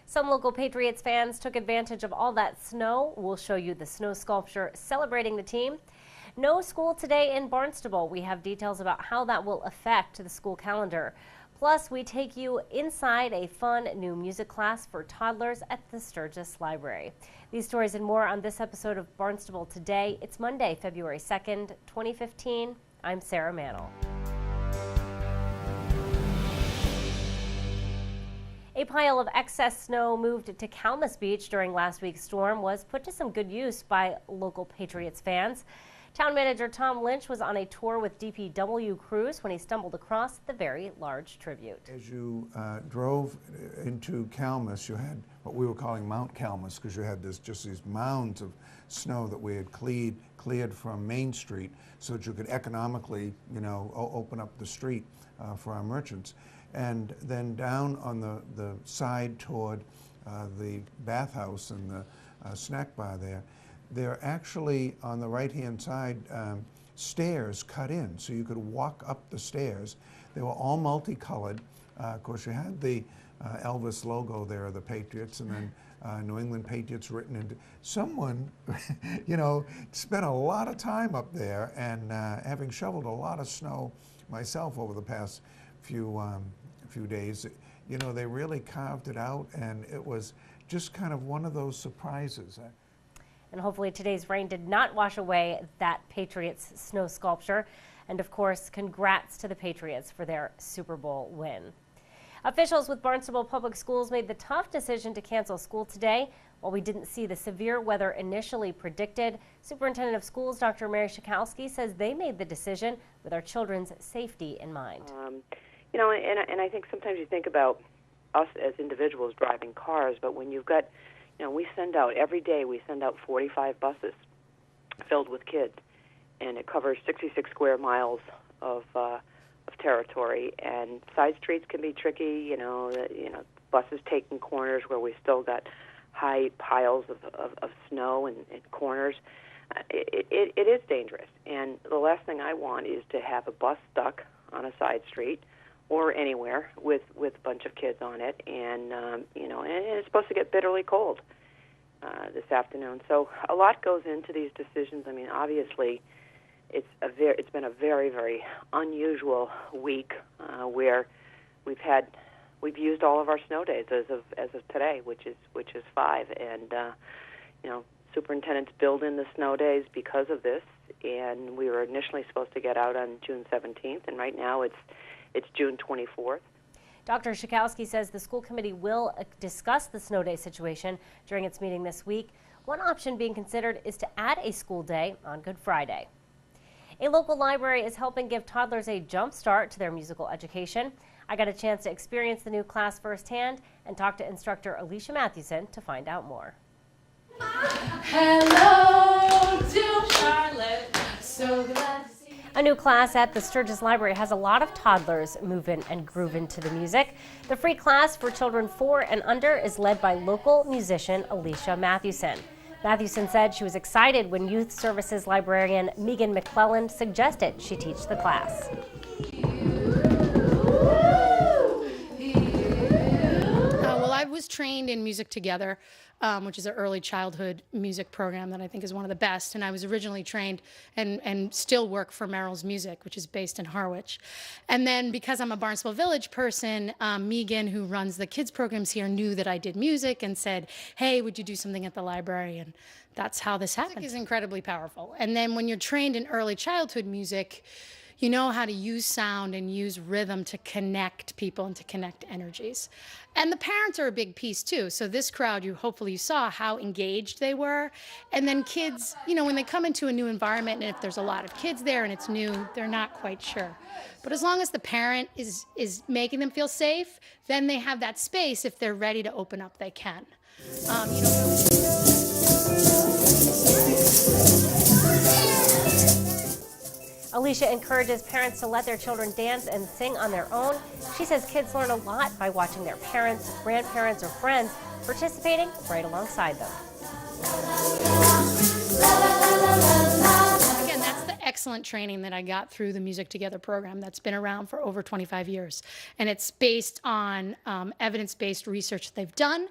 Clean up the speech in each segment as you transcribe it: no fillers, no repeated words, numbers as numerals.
Some local Patriots fans took advantage of all that snow. We'll show you the snow sculpture celebrating the team. No school today in Barnstable. We have details about how that will affect the school calendar. Plus, we take you inside a fun new music class for toddlers at the Sturgis Library. These stories and more on this episode of Barnstable Today. It's Monday, February 2nd, 2015. I'm Sarah Mannel. A pile of excess snow moved to Calmus Beach during last week's storm was put to some good use by local Patriots fans. Town manager Tom Lynch was on a tour with DPW crews when he stumbled across the very large tribute. As you drove into Calmus, you had what we were calling Mount Calmus, because you had just these mounds of snow that we had cleared from Main Street so that you could economically, open up the street for our merchants. And then down on the side toward the bathhouse and the snack bar there are actually on the right-hand side stairs cut in, so you could walk up the stairs. They were all multicolored. Of course, you had the Elvis logo there of the Patriots, and then New England Patriots written into. Someone, spent a lot of time up there, and having shoveled a lot of snow myself over the past few days, they really carved it out, and it was just kind of one of those surprises. And hopefully today's rain did not wash away that Patriots snow sculpture. And of course, congrats to the Patriots for their Super Bowl win. Officials with Barnstable Public Schools made the tough decision to cancel school today. While we didn't see the severe weather initially predicted, Superintendent of Schools Dr. Mary Schakowsky says they made the decision with our children's safety in mind. And I think sometimes you think about us as individuals driving cars, but when you've got every day we send out 45 buses filled with kids, and it covers 66 square miles of territory. And side streets can be tricky. Buses taking corners where we still got high piles of snow and corners. It is dangerous. And the last thing I want is to have a bus stuck on a side street or anywhere with a bunch of kids on it, and and it's supposed to get bitterly cold this afternoon. So a lot goes into these decisions. I mean, obviously, it's been a very, very unusual week where we've used all of our snow days as of today, which is 5, and superintendents build in the snow days because of this. And we were initially supposed to get out on June 17th, and right now it's June 24th. Dr. Schakowsky says the school committee will discuss the snow day situation during its meeting this week. One option being considered is to add a school day on Good Friday. A local library is helping give toddlers a jump start to their musical education. I got a chance to experience the new class firsthand and talk to instructor Alicia Mathewson to find out more. Hello to Charlotte, so glad to see you. A new class at the Sturgis Library has a lot of toddlers move in and groove into the music. The free class for children 4 and under is led by local musician Alicia Mathewson. Mathewson said she was excited when Youth Services librarian Megan McClelland suggested she teach the class. Well, I was trained in Music Together, which is an early childhood music program that I think is one of the best. And I was originally trained and still work for Merrill's Music, which is based in Harwich. And then because I'm a Barnstable Village person, Megan, who runs the kids programs here, knew that I did music and said, hey, would you do something at the library? And that's how this happened. Music is incredibly powerful. And then when you're trained in early childhood music, you know how to use sound and use rhythm to connect people and to connect energies. And the parents are a big piece too. So this crowd, hopefully you saw how engaged they were. And then kids, when they come into a new environment and if there's a lot of kids there and it's new, they're not quite sure. But as long as the parent is making them feel safe, then they have that space. If they're ready to open up, they can. Alicia encourages parents to let their children dance and sing on their own. She says kids learn a lot by watching their parents, grandparents, or friends participating right alongside them. Again, that's the excellent training that I got through the Music Together program that's been around for over 25 years. And it's based on evidence-based research they've done.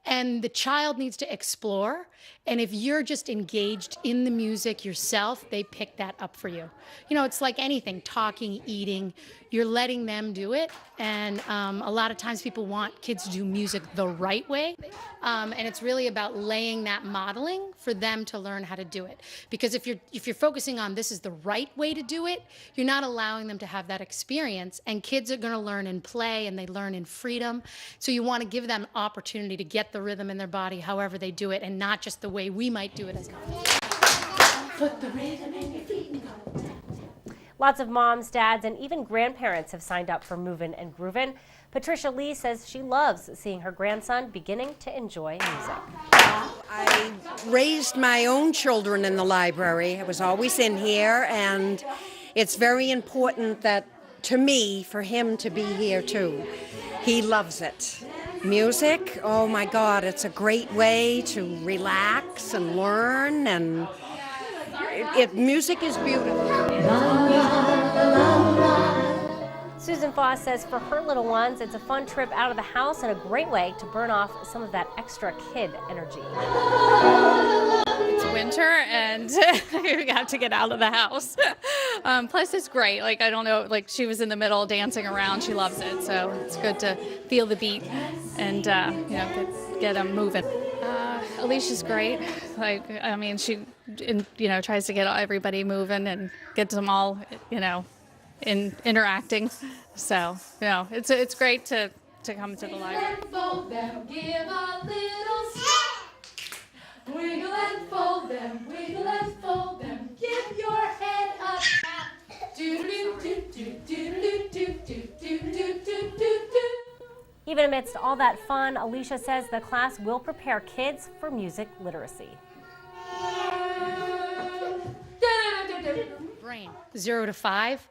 And the child needs to explore. And if you're just engaged in the music yourself, they pick that up for you. You know, it's like anything, talking, eating, you're letting them do it. And a lot of times people want kids to do music the right way. And it's really about laying that modeling for them to learn how to do it. Because if you're focusing on this is the right way to do it, you're not allowing them to have that experience. And kids are going to learn in play, and they learn in freedom. So you want to give them opportunity to get the rhythm in their body however they do it, and not just the way we might do it as moms. Put the rhythm in your feet and go. Lots of moms, dads, and even grandparents have signed up for Movin' and Groovin'. Patricia Lee says she loves seeing her grandson beginning to enjoy music. I raised my own children in the library. I was always in here, and it's very important that, to me, for him to be here too. He loves it. Music, oh my God, it's a great way to relax and learn, and music is beautiful. Susan Foss says for her little ones, it's a fun trip out of the house and a great way to burn off some of that extra kid energy. It's winter and we got to get out of the house. Plus it's great. Like, I don't know, like she was in the middle dancing around. She loves it. So it's good to feel the beat and, get them moving. Alicia's great. Like, I mean, she, tries to get everybody moving and gets them all, interacting. So, it's great to come to the library. Give a little wiggle and fold them, wiggle and fold them. Give your head up. Even amidst all that fun, Alicia says the class will prepare kids for music literacy. Brain, 0 to 5.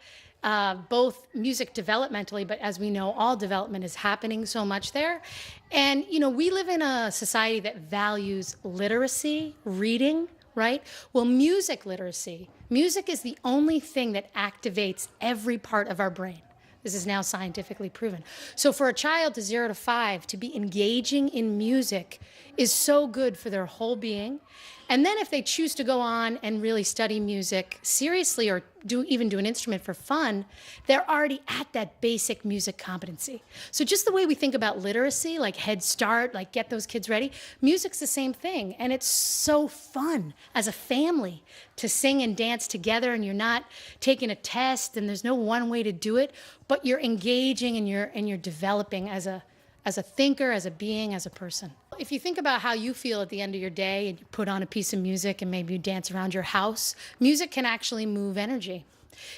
Both music developmentally, but as we know, all development is happening so much there. And, we live in a society that values literacy, reading, right? Well, music literacy. Music is the only thing that activates every part of our brain. This is now scientifically proven. So for a child to 0 to 5 to be engaging in music is so good for their whole being. And then if they choose to go on and really study music seriously or even do an instrument for fun, they're already at that basic music competency. So just the way we think about literacy, like Head Start, like get those kids ready, music's the same thing. And it's so fun as a family to sing and dance together, and you're not taking a test and there's no one way to do it, but you're engaging and you're developing as a thinker, as a being, as a person. If you think about how you feel at the end of your day and you put on a piece of music and maybe you dance around your house, music can actually move energy.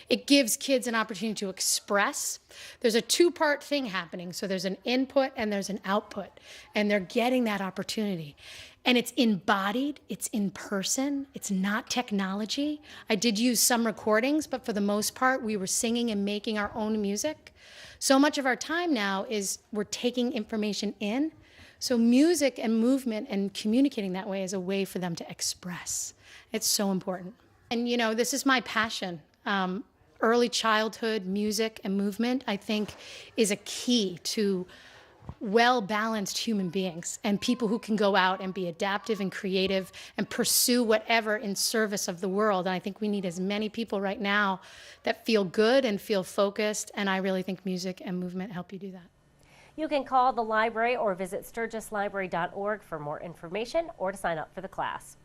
It gives kids an opportunity to express. There's a two-part thing happening. So there's an input and there's an output, and they're getting that opportunity. And it's embodied, it's in person, it's not technology. I did use some recordings, but for the most part, we were singing and making our own music. So much of our time now is we're taking information in. So music and movement and communicating that way is a way for them to express. It's so important. And this is my passion. Early childhood music and movement, I think, is a key to well-balanced human beings and people who can go out and be adaptive and creative and pursue whatever in service of the world. And I think we need as many people right now that feel good and feel focused, and I really think music and movement help you do that. You can call the library or visit sturgislibrary.org for more information or to sign up for the class.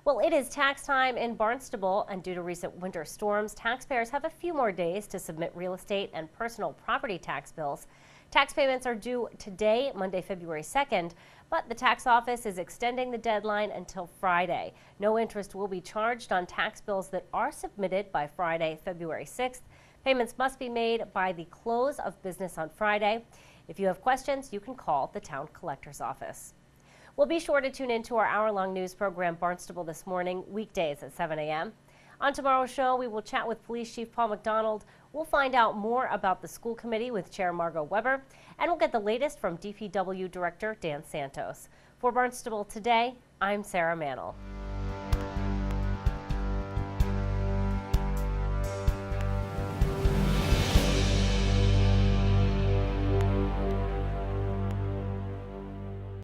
Well, it is tax time in Barnstable, and due to recent winter storms, taxpayers have a few more days to submit real estate and personal property tax bills. Tax payments are due today, Monday, February 2nd, but the tax office is extending the deadline until Friday. No interest will be charged on tax bills that are submitted by Friday, February 6th. Payments must be made by the close of business on Friday. If you have questions, you can call the town collector's office. Well, be sure to tune in to our hour-long news program, Barnstable This Morning, weekdays at 7 a.m. On tomorrow's show, we will chat with Police Chief Paul McDonald. We'll find out more about the school committee with Chair Margot Weber, and we'll get the latest from DPW Director Dan Santos. For Barnstable Today, I'm Sarah Mantle.